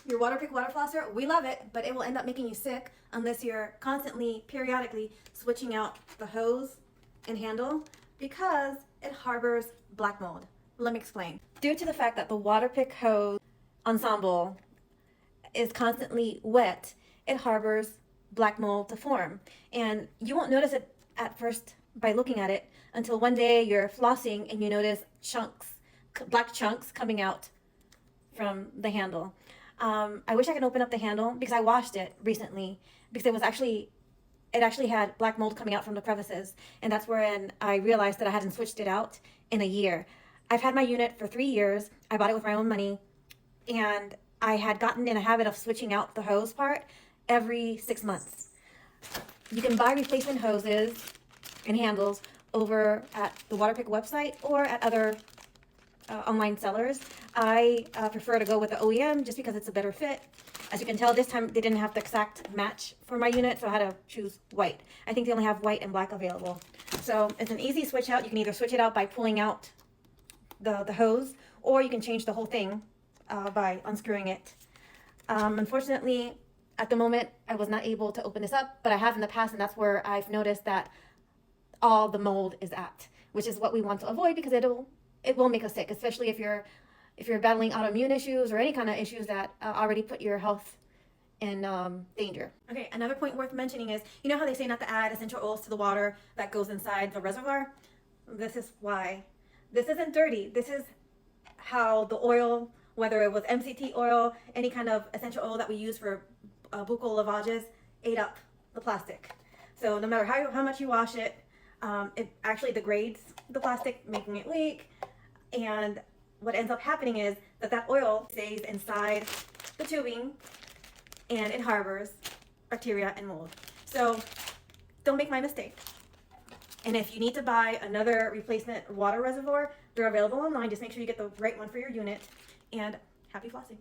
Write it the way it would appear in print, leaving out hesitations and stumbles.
Your Waterpik Water Flosser, we love it, but it will end up making you sick unless you're constantly, periodically switching out the hose and handle because it harbors black mold. Let me explain. Due to the fact that the Waterpik hose ensemble is constantly wet, it harbors black mold to form. And you won't notice it at first by looking at it until one day you're flossing and you notice chunks, black chunks coming out from the handle. I wish I could open up the handle because I washed it recently because it actually had black mold coming out from the crevices, and that's when I realized that I hadn't switched it out in a year. I've had my unit for 3 years. I bought it with my own money, and I had gotten in a habit of switching out the hose part every 6 months. You can buy replacement hoses and handles over at the Waterpik website or at other online sellers. I prefer to go with the OEM just because it's a better fit. As you can tell, this time they didn't have the exact match for my unit, so I had to choose white. I think they only have white and black available. So it's an easy switch out. You can either switch it out by pulling out the hose, or you can change the whole thing by unscrewing it. Unfortunately, at the moment, I was not able to open this up, but I have in the past, and that's where I've noticed that all the mold is at, which is what we want to avoid because it will make us sick, especially if you're battling autoimmune issues or any kind of issues that already put your health in danger. Okay, another point worth mentioning is, you know how they say not to add essential oils to the water that goes inside the reservoir? This is why. This isn't dirty. This is how the oil, whether it was MCT oil, any kind of essential oil that we use for buccal lavages, ate up the plastic. So no matter how much you wash it, it actually degrades the plastic, making it leak. And what ends up happening is that oil stays inside the tubing and it harbors bacteria and mold. So don't make my mistake. And if you need to buy another replacement water reservoir, they're available online. Just make sure you get the right one for your unit. And happy flossing.